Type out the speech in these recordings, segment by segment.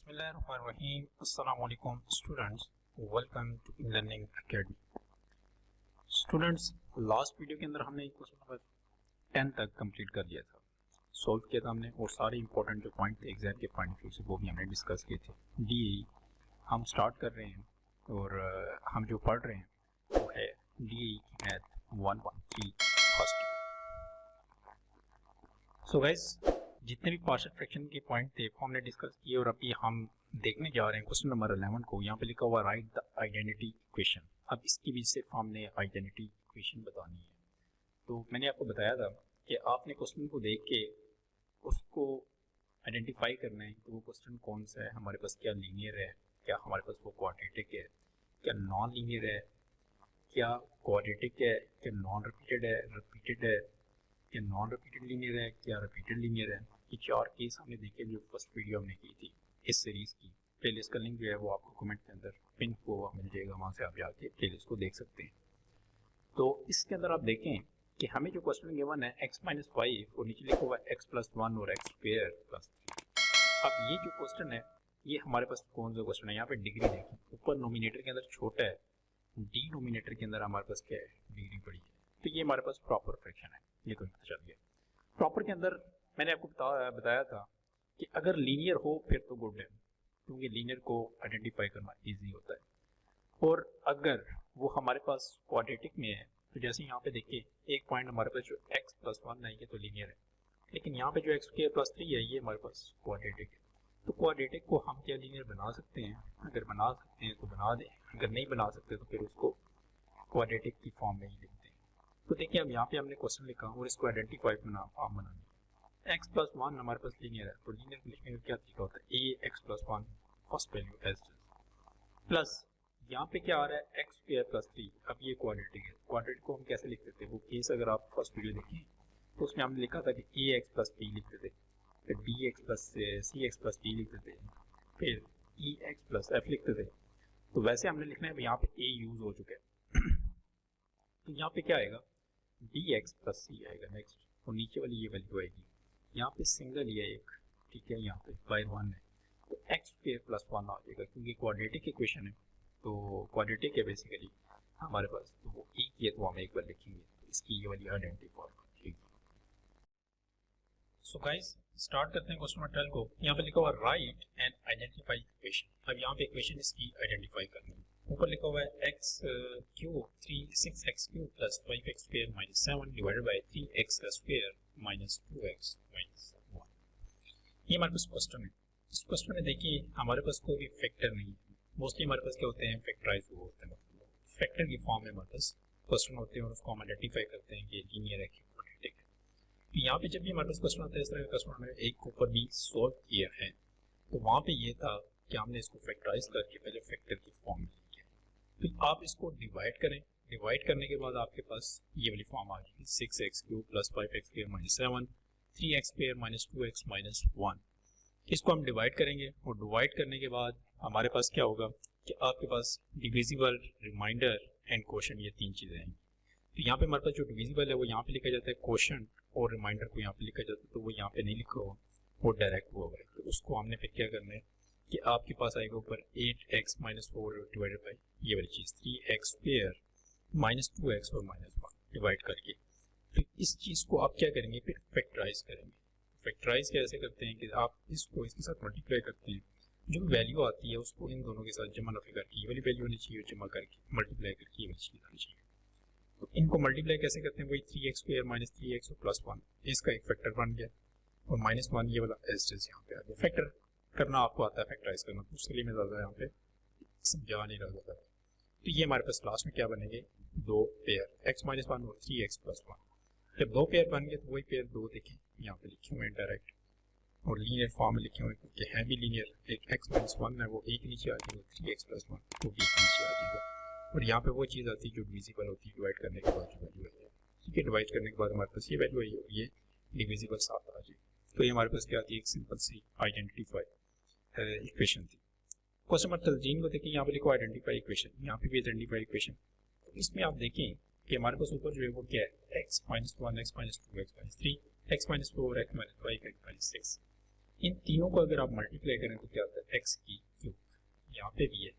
बिस्मिल्लाहिर्रहमानिर्रहीम। अस्सलाम वालेकुम students, welcome to learning academy. Students, last video के अंदर हमने क्वेश्चन नंबर 10 तक कंप्लीट कर लिया था, सॉल्व किया था हमने, और सारे इंपॉर्टेंट जो पॉइंट थे एग्जाम के पॉइंट ऑफ व्यू से वो भी हमने डिस्कस किए थे। डी हम स्टार्ट कर रहे हैं और हम जो पढ़ रहे हैं वो है D math 113 first. So guys, जितने भी पार्शियल फ्रैक्शन के पॉइंट थे वो हमने डिस्कस किए और अभी हम देखने जा रहे हैं क्वेश्चन नंबर 11 को। यहाँ पे लिखा हुआ राइट द आइडेंटिटी इक्वेशन। अब इसकी भी सिर्फ हमने आइडेंटिटी इक्वेशन बतानी है। तो मैंने आपको बताया था कि आपने क्वेश्चन को देख के उसको आइडेंटिफाई करना है कि वो क्वेश्चन कौन सा है, हमारे पास क्या लीनियर है, क्या हमारे पास वो क्वाड्रेटिक है, क्या नॉन लीनियर है, क्या क्वाड्रेटिक है, क्या नॉन रिपीटेड है, रिपीटेड है, क्या नॉन रिपीटेड लीनियर है, क्या रिपीटेड लीनियर है। ये चार केस हमने देखे जो फर्स्ट वीडियो हमने की थी इस सीरीज़ की। प्लेलिस्ट का लिंक जो है वो आपको कमेंट के अंदर पिन हुआ मिल जाएगा, वहाँ से आप जाके प्लेलिस्ट को देख सकते हैं। तो इसके अंदर आप देखें कि हमें जो क्वेश्चन गिवन है x-5 और नीचे लिखा हुआ है x+1 और x²+3। अब ये जो क्वेश्चन है ये हमारे पास कौन सा क्वेश्चन है, यहाँ पे डिग्री देखें, ऊपर नोमिनेटर के अंदर छोटा है, डिनोमिनेटर के अंदर हमारे पास क्या है, डिग्री बड़ी है। तो ये हमारे पास प्रॉपर फ्रैक्शन है, ये तो पता चल गया। प्रॉपर के अंदर मैंने आपको बताया था कि अगर लीनियर हो फिर तो गुड है, क्योंकि लीनियर को आइडेंटिफाई करना इजी होता है। और अगर वो हमारे पास क्वाड्रेटिक में है तो जैसे यहाँ पे देखिए एक पॉइंट हमारे पास जो x+1 है ये तो लीनियर है, लेकिन यहाँ पे जो x²+3 है ये हमारे पास क्वाड्रेटिक है। तो क्वाड्रेटिक को हम क्या लीनियर बना सकते हैं? अगर बना सकते हैं तो बना दें, अगर नहीं बना सकते तो फिर उसको क्वाड्रेटिक की फॉर्म में ही लिखते हैं। तो देखिए अब यहाँ पे हमने क्वेश्चन लिखा और इसको आइडेंटिफाई फॉर्म बनानी है। x+1 हमारे पास लीनियर है, तो लीनियर को लिखने का क्या तरीका होता है, ax+1 first value as plus यहाँ पे क्या आ रहा है x²+3। अब ये क्वाड्रेटिक है, क्वाड्रेटिक को हम कैसे लिखते थे, वो केस अगर आप फर्स्ट वीडियो देखें तो उसमें हमने लिखा था कि ax+b लिखते थे, फिर bx+c+d लिखते थे, फिर ex+f लिखते थे। तो वैसे हमने लिखना है, यहाँ पे a यूज हो चुका है तो यहाँ पे क्या आएगा, bx+c आएगा नेक्स्ट, और नीचे वाली ये वैल्यू आएगी। यहाँ पे सिंगल ही है एक, ठीक है, यहाँ पे बाय 1 है तो x²+1 आ जाएगा, क्योंकि क्वाड्रेटिक इक्वेशन है तो क्वाड्रेटिक है बेसिकली हमारे पास, तो वो एक ही है तो हम एक बार लिखेंगे, तो इसकी ये वाली आइडेंटिफाई। ठीक, सो गाइस स्टार्ट करते हैं क्वेश्चन नंबर 12 को। यहाँ पे लिखा हुआ राइट एंड आइडेंटिफाई इक्वेशन। अब यहाँ पे इक्वेशन इसकी आइडेंटिफाई करनी है। ऊपर लिखा हुआ है x³ 6x³ + 5x² - 7 divided by 3x² - 2x - 1। ये हमारे पास क्वेश्चन है। इस क्वेश्चन में देखिए हमारे पास कोई भी फैक्टर नहीं है, मोस्टली हमारे पास क्या होते हैं, फैक्टराइज हुए होते हैं, फैक्टर की फॉर्म में हमारे पास क्वेश्चन होते हैं और उसको हम आइडेंटिफाई करते हैं कि लीनियर है कि क्वाड्रेटिक है। तो यहाँ पे जब भी हमारे पास क्वेश्चन आता है इस तरह का क्वेश्चन हमने एक के ऊपर भी सॉल्व किया है, तो वहाँ पे ये था कि हमने इसको फैक्टराइज करके पहले फैक्टर की फॉर्म में लिखा है। तो आप इसको डिवाइड करें, डिवाइड करने के बाद आपके पास ये वाली फॉर्म आ जाएगी 6x³ + 5x² - 7 3x² - 2x - 1। इसको हम डिवाइड करेंगे और डिवाइड करने के बाद हमारे पास क्या होगा कि आपके पास डिविजिबल, रिमाइंडर एंड क्वोशंट, ये तीन चीज़ें हैं। तो यहाँ पे हमारे पास जो डिविजिबल है वो यहाँ पे लिखा जाता है क्वोशंट, और रिमाइंडर को यहाँ पे लिखा जाता है, तो वो यहाँ पे नहीं लिखा हुआ, वो डायरेक्ट हुआ है। तो उसको हमने फिर क्या करना है कि आपके पास आएगा ऊपर 8x - 4 डिवाइडेड बाई ये वाली चीज़ 3x² - 2x और -1 डिवाइड करके। फिर इस चीज़ को आप क्या करेंगे, फिर फैक्टराइज करेंगे। फैक्टराइज कैसे करते हैं कि आप इसको इसके साथ मल्टीप्लाई करते हैं, जो वैल्यू आती है उसको इन दोनों के साथ जमा नफी करके ये वाली वैल्यू होनी चाहिए, जमा करके मल्टीप्लाई करके ये वाली चीज़ आनी चाहिए। तो इनको मल्टीप्लाई कैसे करते हैं, वही 3x² - 3x और +1, इसका एक फैक्टर बन गया, और -1 ये वाला एस्टेस यहाँ पे आ गया। फैक्टर करना आपको आता है, फैक्टराइज करना, तो उसके लिए मैं ज़्यादा यहाँ पे समझा नहीं रहा था। तो ये हमारे पास लास्ट में क्या बनेंगे, दो पेयर x - 1 और 3x + 1। जब दो पेयर बन गए तो वही पेयर दो देखें यहाँ पे लिखे हुए हैं डायरेक्ट, और लीनियर फॉर्म में लिखे हुए हैं क्योंकि है भी लीनियर। एक x - 1 है वो एक नीचे आ जाएगा, 3x + 1 वो भी एक नीचे आ जाएगा, और यहाँ पे वो चीज़ आती है जो डिविजिबल होती है डिवाइड करने के बाद जो वैल्यू आई है। ठीक है, डिवाइड करने के बाद हमारे पास ये वैल्यू आई और ये डिविजिबल साथ आ जाएगी। तो ये हमारे पास क्या आती है, एक सिंपल सी आइडेंटिफाई इक्वेशन थी। क्वेश्चन नंबर 13 को देखिए, यहाँ पे लिखो आइडेंटिफाई इक्वेशन, यहाँ पे भी आइडेंटिफाई इक्वेशन। तो इसमें आप देखें कि हमारे पास ऊपर जो है वो क्या है, x - 1 x - 2 x - 3 x - 4 x - 5 x - 6। इन तीनों को अगर आप मल्टीप्लाई करें तो क्या आता है एक्स की क्यूब, यहाँ पे भी है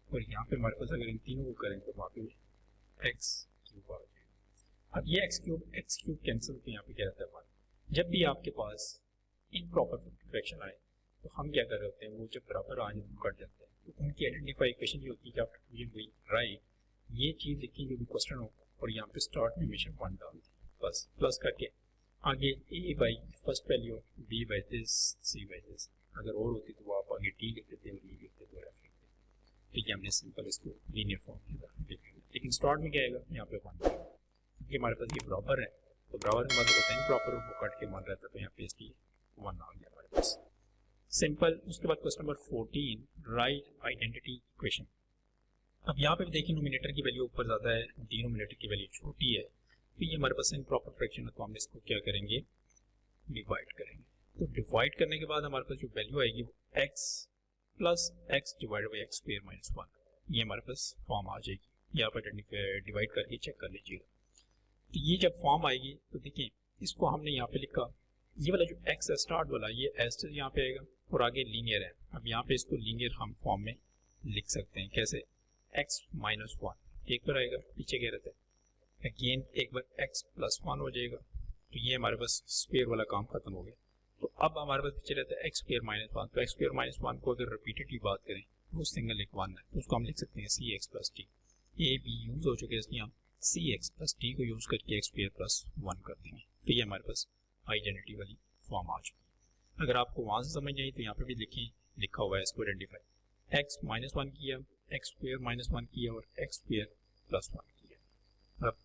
और यहाँ पे हमारे पास अगर इन तीनों को करें तो वहाँ पे एक्स क्यूब आ जाएगा। अब ये एक्स क्यूब कैंसिल, तो यहाँ पे क्या रहता है हमारा, जब भी आपके पास इम्प्रॉपर फ्रैक्शन आए तो हम क्या कर रहे होते हैं, वो जब बराबर आ जाते हैं कट जाते हैं, तो उनकी आइडेंटिफाई इक्वेशन जो होती है आफ्टर डिवीजन हुई राइट, ये चीज़ लिखी जो भी क्वेश्चन हो और यहाँ पे स्टार्ट में हमेशा 1 डाल दी, बस प्लस करके आगे A by first value, B by this, C by this, अगर और होती तो आप आगे टी लिख देते और ई लिख देते और एफ लिख देते। ठीक है, हमने सिंपल इसको लीनियर फॉर्म किया, लेकिन स्टार्ट में क्या आएगा यहाँ पे 1, क्योंकि हमारे पास ये बराबर है तो बराबर का मतलब होता है इम्प्रॉपर, वो कट के मान रहता है तो यहाँ पे इसलिए 1 आ गया हमारे पास, सिंपल। उसके बाद question number 14, right identity equation. अब यहाँ पे भी देखिए नोमिनेटर की वैल्यू ऊपर ज़्यादा है, डिनोमिनेटर की वैल्यू छोटी है, तो ये हमारे पास इम्प्रॉपर फ्रैक्शन है, तो हम इसको क्या करेंगे, डिवाइड करेंगे। तो डिवाइड करने के बाद हमारे पास जो वैल्यू आएगी वो x plus x divide by x square minus 1, ये हमारे पास फॉर्म आ जाएगी। यहाँ पर डिवाइड करके चेक कर लीजिएगा। तो ये जब फॉर्म आएगी तो देखिए इसको हमने यहाँ पे लिखा, ये वाला जो x है स्टार्ट वाला, ये एस यहाँ पे आएगा और आगे लीनियर है। अब यहाँ पे इसको लीनियर हम फॉर्म में लिख सकते हैं, कैसे, x माइनस 1 एक बार आएगा, पीछे क्या रहता है अगेन एक बार x प्लस 1 हो जाएगा, तो ये हमारे पास स्क्वायर वाला काम खत्म हो गया। तो अब हमारे पास पीछे रहता है x स्क्वायर माइनस 1, तो x स्क्वायर माइनस 1 को अगर रिपीटेडली बात करें तो सिंगल एक 1 है, तो उसको हम लिख सकते हैं C X plus T, A B use हो चुके हैं इसलिए हम सी एक्स प्लस टी को यूज करके एक्स स्क्वायर प्लस 1 कर देंगे। तो ये हमारे पास आइडेंटिटी वाली फॉर्म आ चुकी है। अगर आपको वहां से समझ आई तो यहाँ पे भी लिखा हुआ है इसको आइडेंटिफाई, एक्स माइनस 1 किया, एक्स स्क्वायर माइनस 1 किया और एक्स स्क्वायर प्लस 1 किया। अब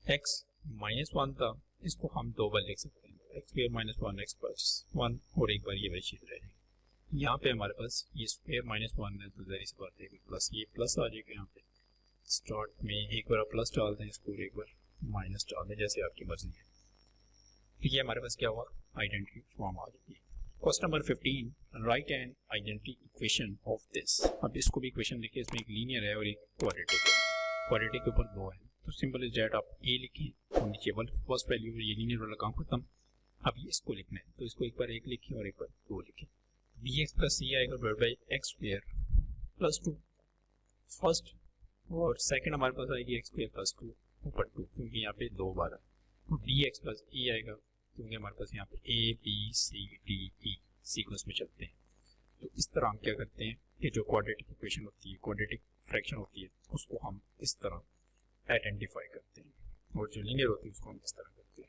एक्स माइनस 1 था, इसको हम दो बार लिख सकते हैं, x square minus 1 x plus 1 और एक बार ये वही चीज रह जाएगी। यहाँ पे हमारे पास ये स्क्वायर माइनस 1 है तो जरी सी बात है प्लस, ये प्लस आ जाएगा। यहाँ पे स्टार्ट में एक बार प्लस डाल दें इसको, एक बार माइनस डाल दें, जैसे आपकी मर्जी है। ठीक है, हमारे पास क्या हुआ, आइडेंटिटी फॉर्म आ जाएगी। Question number 15, right an identity equation of this. अब इसको भी इक्वेशन लिखे, इसमें एक लीनियर है और एक क्वाड्रेटिक है, क्वाड्रेटिक के ऊपर 2 है, तो सिंपल इज दैट आप ए लिखें और नीचे फर्स्ट वैल्यू, ये लीनियर वाला काम खत्म। अब ये इसको लिखना है तो इसको एक बार 1 लिखें और एक बार 2 लिखें, बी एक्स प्लस सी आएगा divide by x square plus 2 first, और सेकंड हमारे पास आएगी एक्स स्क्वायर प्लस 2 ऊपर 2, क्योंकि यहाँ पे 2 बार है, तो डी एक्स प्लस ई आएगा क्योंकि हमारे पास यहाँ पे A B C D E sequence में चलते हैं। तो इस तरह हम क्या करते हैं कि जो क्वाड्रेटिक इक्वेशन होती है, क्वाड्रेटिक फ्रैक्शन होती है, उसको हम इस तरह आइडेंटिफाई करते हैं और जो लीनियर होती है उसको हम इस तरह करते हैं।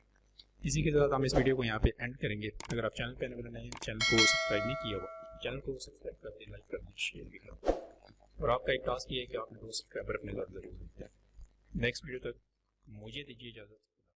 इसी के साथ हम इस वीडियो को यहाँ पे एंड करेंगे। अगर आप चैनल पे नए हैं, चैनल को सब्सक्राइब नहीं किया हुआ, चैनल को सब्सक्राइब कर दें, लाइक कर दें, शेयर भी कर दें, और आपका एक टास्क ये है कि आपने 2 सब्सक्राइबर अपने साथ जरूर देते हैं। नेक्स्ट वीडियो तक मुझे दीजिए इजाज़त।